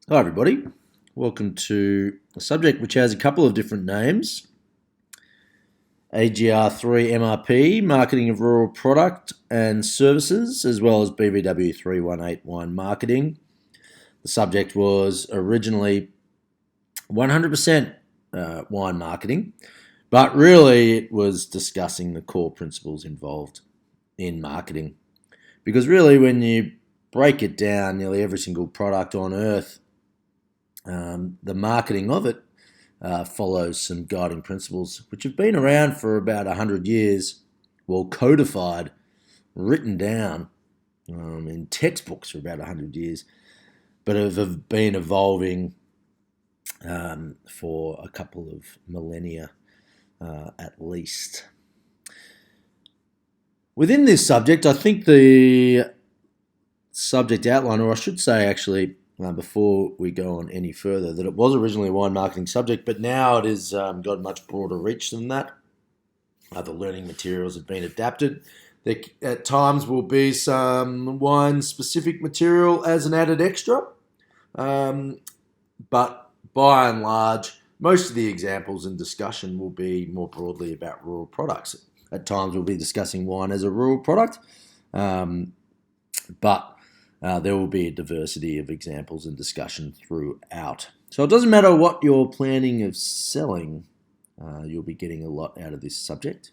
Hi everybody, welcome to a subject which has a couple of different names. AGR3MRP, Marketing of Rural Product and Services, as well as BBW318 Wine Marketing. The subject was originally 100% wine marketing, but really it was discussing the core principles involved in marketing. Because really when you break it down, nearly every single product on earth, the marketing of it follows some guiding principles which have been around for about 100 years, well codified, written down in textbooks for about 100 years, but have been evolving for a couple of millennia at least. Within this subject, I think the subject outline, or I should say actually, before we go on any further, that it was originally a wine marketing subject, but now it has got a much broader reach than that. The learning materials have been adapted. There at times will be some wine-specific material as an added extra, but by and large, most of the examples and discussion will be more broadly about rural products. At times we'll be discussing wine as a rural product, but there will be a diversity of examples and discussion throughout. So it doesn't matter what you're planning of selling, you'll be getting a lot out of this subject.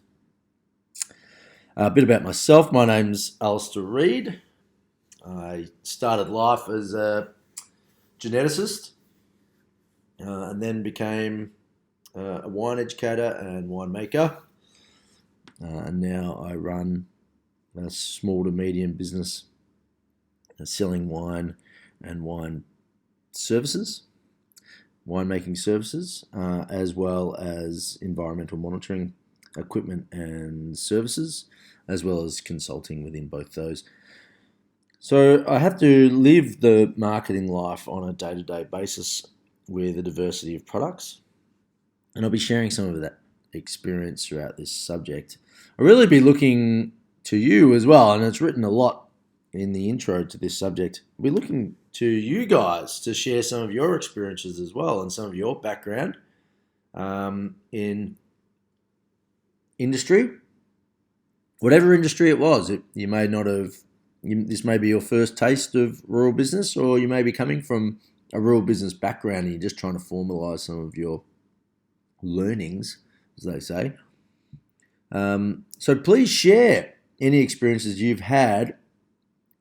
A bit about myself. My name's Alistair Reid. I started life as a geneticist and then became a wine educator and winemaker. And now I run a small to medium business selling wine and wine services, winemaking services, as well as environmental monitoring equipment and services, as well as consulting within both those. So I have to live the marketing life on a day-to-day basis with a diversity of products, and I'll be sharing some of that experience throughout this subject. I'll really be looking to you as well, and it's written a lot in the intro to this subject. We're looking to you guys to share some of your experiences as well and some of your background in industry, whatever industry it was. You may not have, this may be your first taste of rural business, or you may be coming from a rural business background and you're just trying to formalize some of your learnings, as they say. So please share any experiences you've had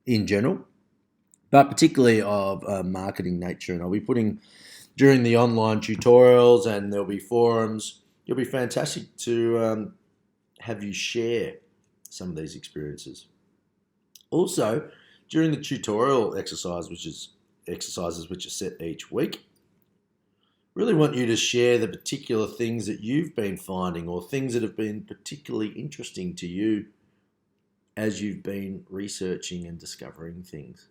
in general, but particularly of a marketing nature. And I'll be putting during the online tutorials, and there'll be forums. It'll be fantastic to have you share some of these experiences. Also, during the tutorial exercises which are set each week, really want you to share the particular things that you've been finding or things that have been particularly interesting to you as you've been researching and discovering things.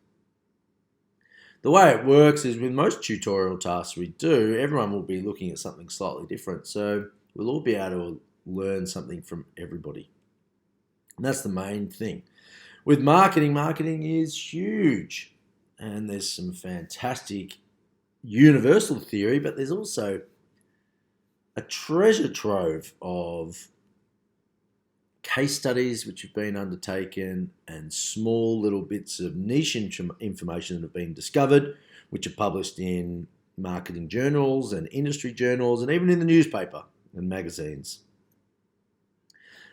The way it works is with most tutorial tasks we do, everyone will be looking at something slightly different. So we'll all be able to learn something from everybody. And that's the main thing. With marketing, marketing is huge. And there's some fantastic universal theory, but there's also a treasure trove of case studies which have been undertaken and small little bits of niche information that have been discovered, which are published in marketing journals and industry journals and even in the newspaper and magazines,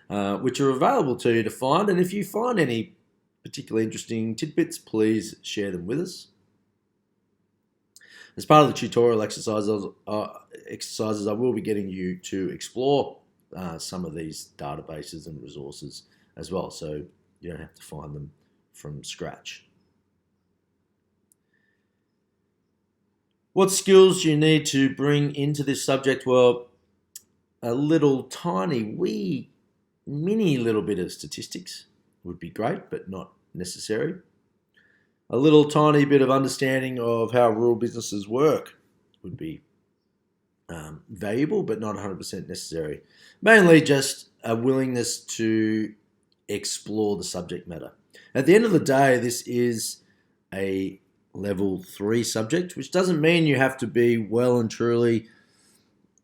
which are available to you to find. And if you find any particularly interesting tidbits, please share them with us. As part of the tutorial exercises, I will be getting you to explore some of these databases and resources as well, so you don't have to find them from scratch. What skills do you need to bring into this subject? Well, a little tiny, wee, mini little bit of statistics would be great, but not necessary. A little tiny bit of understanding of how rural businesses work would be valuable, but not 100% necessary. Mainly just a willingness to explore the subject matter. At the end of the day, this is a level 3 subject, which doesn't mean you have to be well and truly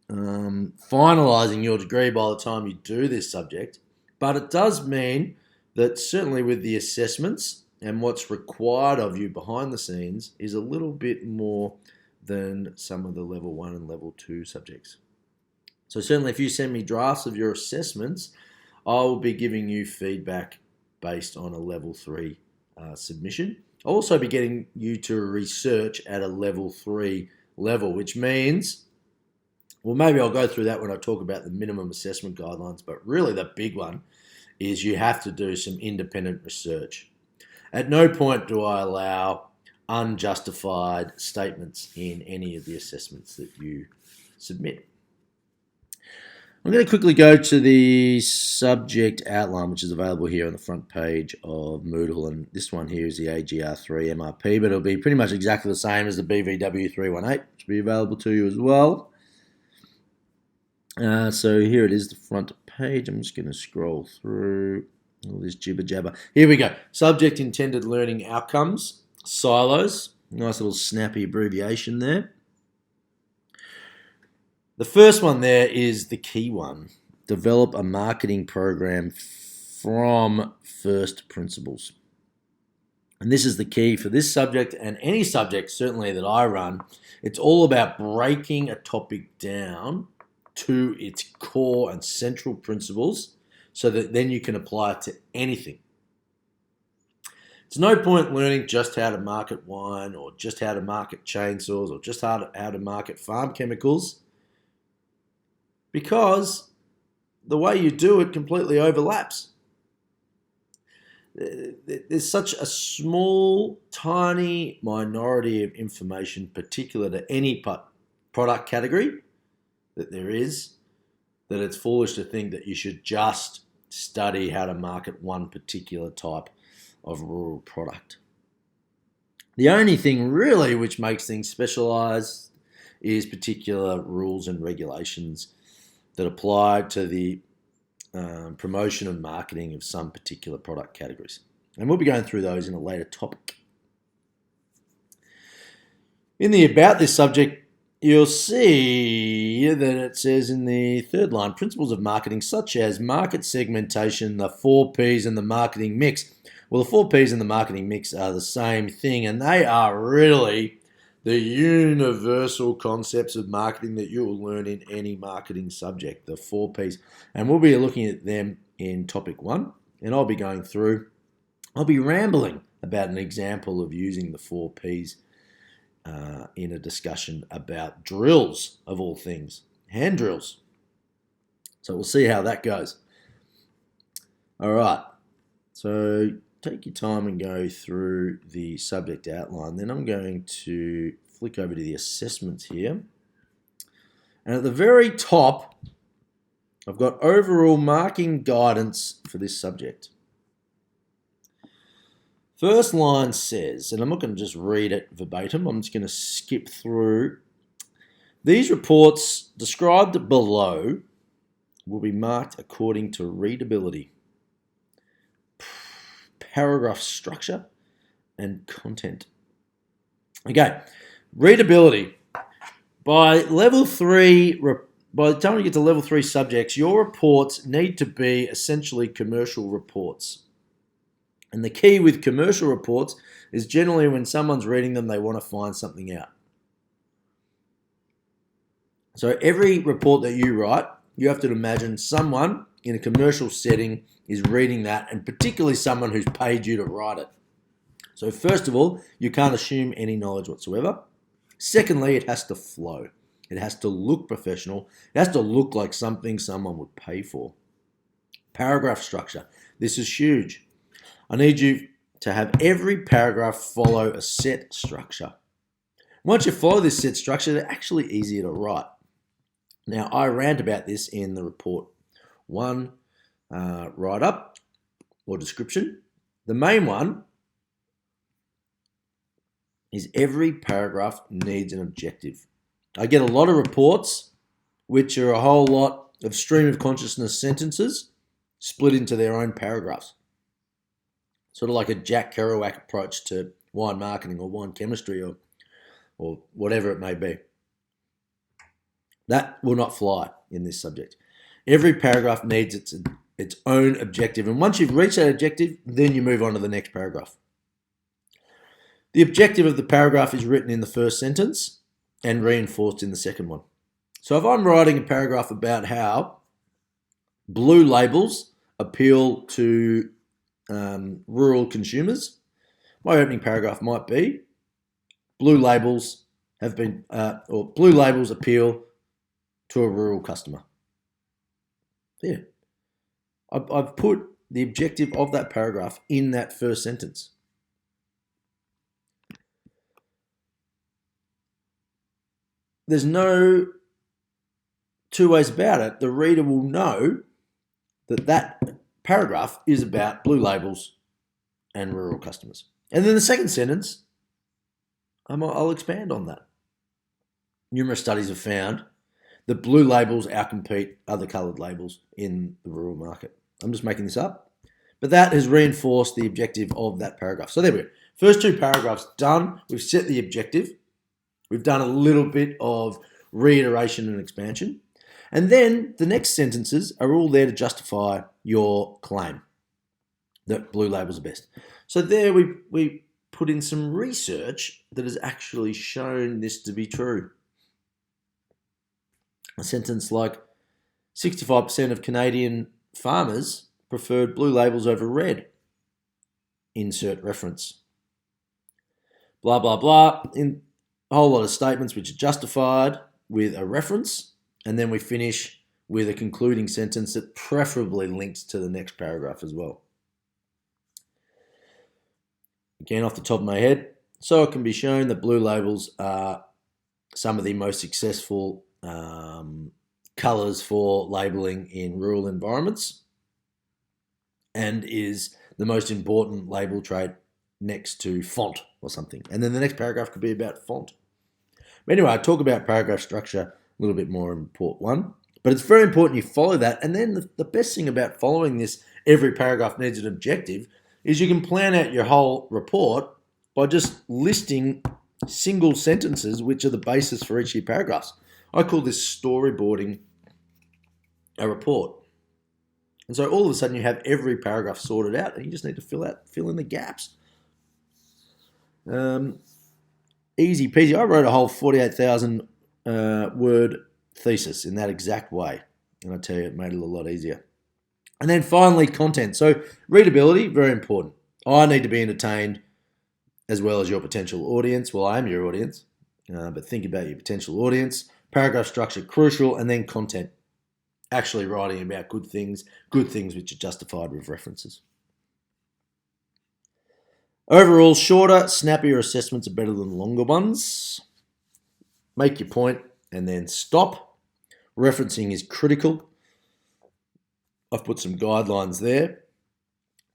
finalising your degree by the time you do this subject, but it does mean that certainly with the assessments and what's required of you behind the scenes is a little bit more than some of the level 1 and level 2 subjects. So certainly if you send me drafts of your assessments, I will be giving you feedback based on a level 3 submission. I'll also be getting you to research at a level 3 level, which means, well, maybe I'll go through that when I talk about the minimum assessment guidelines, but really the big one is you have to do some independent research. At no point do I allow unjustified statements in any of the assessments that you submit. I'm going to quickly go to the subject outline, which is available here on the front page of Moodle, and this one here is the AGR3MRP, but it'll be pretty much exactly the same as the BVW318, which will be available to you as well. So here it is, the front page. I'm just going to scroll through all this jibber jabber. Here we go. Subject intended learning outcomes, silos. Nice little snappy abbreviation there. The first one there is the key one. Develop a marketing program from first principles. And this is the key for this subject and any subject certainly that I run. It's all about breaking a topic down to its core and central principles so that then you can apply it to anything. It's no point learning just how to market wine or just how to market chainsaws or just how to market farm chemicals, because the way you do it completely overlaps. There's such a small, tiny minority of information particular to any product category that there is, that it's foolish to think that you should just study how to market one particular type of rural product. The only thing really which makes things specialised is particular rules and regulations that apply to the promotion and marketing of some particular product categories. And we'll be going through those in a later topic. In the about this subject, you'll see that it says in the third line, principles of marketing such as market segmentation, the 4 Ps and the marketing mix. Well, the 4 Ps and the marketing mix are the same thing, and they are really the universal concepts of marketing that you will learn in any marketing subject, the 4 Ps. And we'll be looking at them in topic 1, and I'll be rambling about an example of using the 4 Ps in a discussion about drills, of all things, hand drills. So we'll see how that goes. All right, so take your time and go through the subject outline. Then I'm going to flick over to the assessments here. And at the very top, I've got overall marking guidance for this subject. First line says, and I'm not going to just read it verbatim, I'm just going to skip through. These reports described below will be marked according to readability, paragraph structure, and content. Okay, readability. By level 3, by the time you get to level 3 subjects, your reports need to be essentially commercial reports. And the key with commercial reports is generally when someone's reading them, they want to find something out. So every report that you write, you have to imagine someone in a commercial setting is reading that, and particularly someone who's paid you to write it. So first of all, you can't assume any knowledge whatsoever. Secondly, it has to flow. It has to look professional. It has to look like something someone would pay for. Paragraph structure. This is huge. I need you to have every paragraph follow a set structure. Once you follow this set structure, they're actually easier to write. Now, I rant about this in the report 1 write-up or description. The main one is every paragraph needs an objective. I get a lot of reports which are a whole lot of stream of consciousness sentences split into their own paragraphs. Sort of like a Jack Kerouac approach to wine marketing or wine chemistry or whatever it may be. That will not fly in this subject. Every paragraph needs its own objective. And once you've reached that objective, then you move on to the next paragraph. The objective of the paragraph is written in the first sentence and reinforced in the second one. So if I'm writing a paragraph about how blue labels appeal to rural consumers, my opening paragraph might be blue labels appeal to a rural customer. Yeah. I've put the objective of that paragraph in that first sentence. There's no two ways about it. The reader will know that paragraph is about blue labels and rural customers. And then the second sentence, I'll expand on that. Numerous studies have found that blue labels outcompete other coloured labels in the rural market. I'm just making this up. But that has reinforced the objective of that paragraph. So there we go. First two paragraphs done. We've set the objective. We've done a little bit of reiteration and expansion. And then the next sentences are all there to justify your claim that blue labels are best. So there we put in some research that has actually shown this to be true. A sentence like 65% of Canadian farmers preferred blue labels over red. Insert reference. Blah, blah, blah. In a whole lot of statements which are justified with a reference. And then we finish with a concluding sentence that preferably links to the next paragraph as well. Again, off the top of my head, so it can be shown that blue labels are some of the most successful colours for labelling in rural environments and is the most important label trait next to font or something. And then the next paragraph could be about font. But anyway, I talk about paragraph structure a little bit more in part one, but it's very important you follow that. And then the best thing about following this, every paragraph needs an objective, is you can plan out your whole report by just listing single sentences which are the basis for each of your paragraphs. I call this storyboarding a report. And so all of a sudden you have every paragraph sorted out and you just need to fill in the gaps. Easy peasy. I wrote a whole 48,000 word thesis in that exact way. And I tell you, it made it a lot easier. And then finally, content. So readability, very important. I need to be entertained as well as your potential audience. Well, I am your audience, but think about your potential audience. Paragraph structure, crucial, and then content. Actually writing about good things which are justified with references. Overall, shorter, snappier assessments are better than longer ones. Make your point and then stop. Referencing is critical. I've put some guidelines there.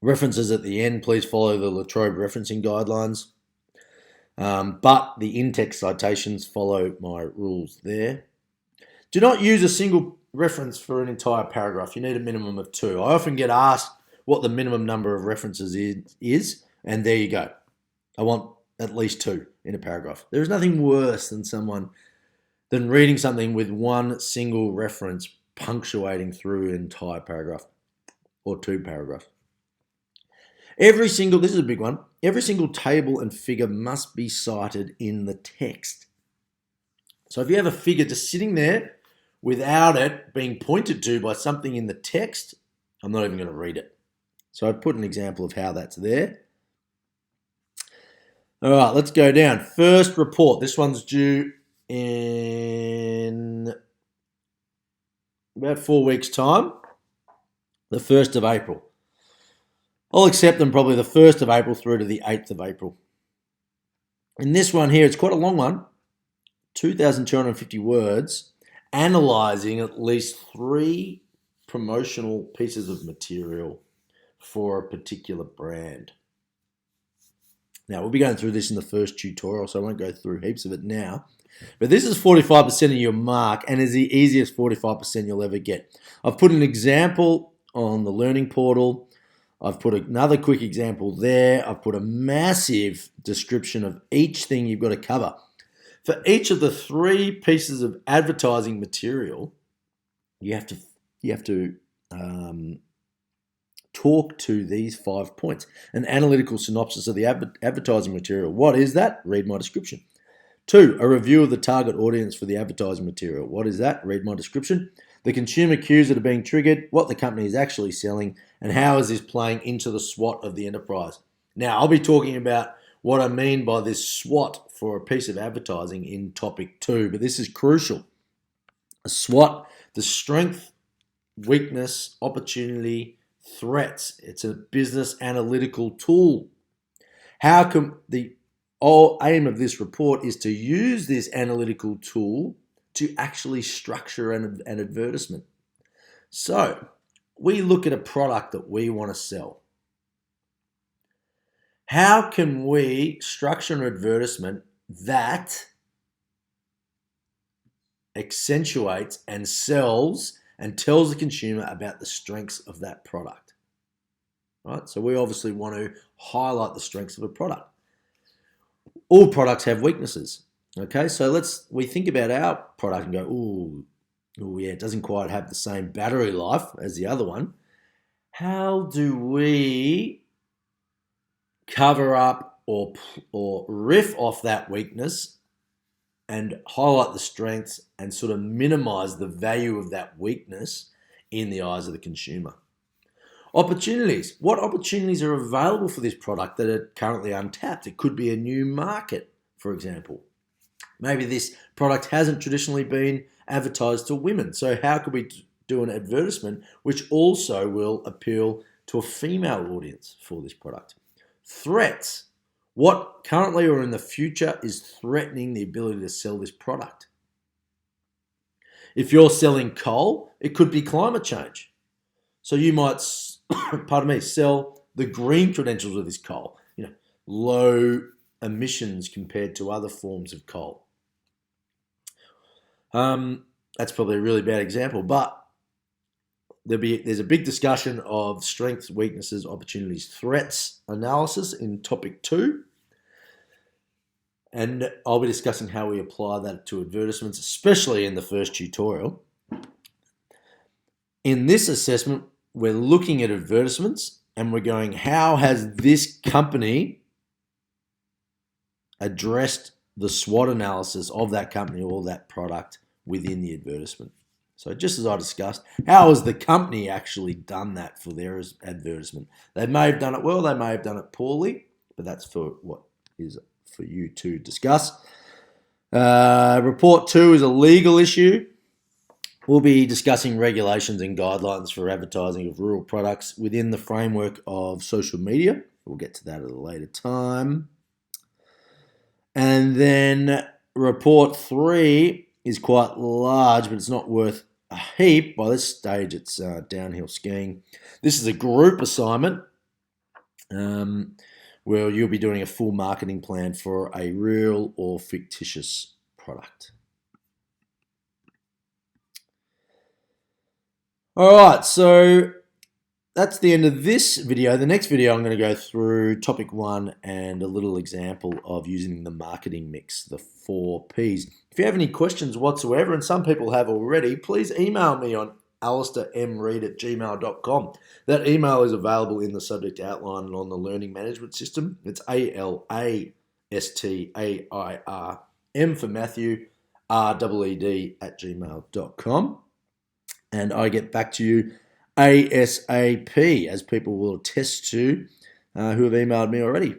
References at the end, please follow the La Trobe referencing guidelines. But the in-text citations follow my rules there. Do not use a single reference for an entire paragraph. You need a minimum of 2. I often get asked what the minimum number of references is, and there you go. I want at least 2 in a paragraph. There is nothing worse than reading something with one single reference punctuating through an entire paragraph or 2 paragraphs. This is a big one, every single table and figure must be cited in the text. So if you have a figure just sitting there without it being pointed to by something in the text, I'm not even going to read it. So I put an example of how that's there. All right, let's go down. First report. This one's due in about 4 weeks' time, the 1st of April. I'll accept them probably the 1st of April through to the 8th of April. In this one here, it's quite a long one, 2,250 words, analysing at least 3 promotional pieces of material for a particular brand. Now, we'll be going through this in the first tutorial, so I won't go through heaps of it now. But this is 45% of your mark and is the easiest 45% you'll ever get. I've put an example on the learning portal. I've put another quick example there. I've put a massive description of each thing you've got to cover. For each of the 3 pieces of advertising material, you have to talk to these 5 points. An analytical synopsis of the advertising material. What is that? Read my description. 2, a review of the target audience for the advertising material. What is that? Read my description. The consumer cues that are being triggered, what the company is actually selling, and how is this playing into the SWOT of the enterprise. Now, I'll be talking about what I mean by this SWOT for a piece of advertising in topic 2, but this is crucial. A SWOT, the strength, weakness, opportunity, threats. It's a business analytical tool. How can the whole aim of this report is to use this analytical tool to actually structure an advertisement. So we look at a product that we want to sell. How can we structure an advertisement that accentuates and sells and tells the consumer about the strengths of that product? Right? So we obviously want to highlight the strengths of a product. All products have weaknesses. Okay, so we think about our product and go, oh yeah, it doesn't quite have the same battery life as the other one. How do we cover up or riff off that weakness and highlight the strengths and sort of minimize the value of that weakness in the eyes of the consumer? Opportunities. What opportunities are available for this product that are currently untapped? It could be a new market, for example. Maybe this product hasn't traditionally been advertised to women. So how could we do an advertisement which also will appeal to a female audience for this product? Threats. What currently or in the future is threatening the ability to sell this product? If you're selling coal, it could be climate change. So you might, sell the green credentials of this coal. Low emissions compared to other forms of coal. That's probably a really bad example, but there's a big discussion of strengths, weaknesses, opportunities, threats analysis in topic 2. And I'll be discussing how we apply that to advertisements, especially in the first tutorial. In this assessment, we're looking at advertisements and we're going, how has this company addressed the SWOT analysis of that company or that product within the advertisement? So just as I discussed, how has the company actually done that for their advertisement? They may have done it well, they may have done it poorly, but that's for what is for you to discuss. Report 2 is a legal issue. We'll be discussing regulations and guidelines for advertising of rural products within the framework of social media. We'll get to that at a later time. And then report 3 is quite large, but it's not worth a heap. By this stage, it's downhill skiing. This is a group assignment where you'll be doing a full marketing plan for a real or fictitious product. All right, so that's the end of this video. The next video, I'm going to go through topic 1 and a little example of using the marketing mix, the 4 Ps. If you have any questions whatsoever, and some people have already, please email me on alistairmreid@gmail.com. That email is available in the subject outline and on the learning management system. It's ALASTAIRM for Matthew, REED@gmail.com. And I get back to you ASAP, as people will attest to who have emailed me already.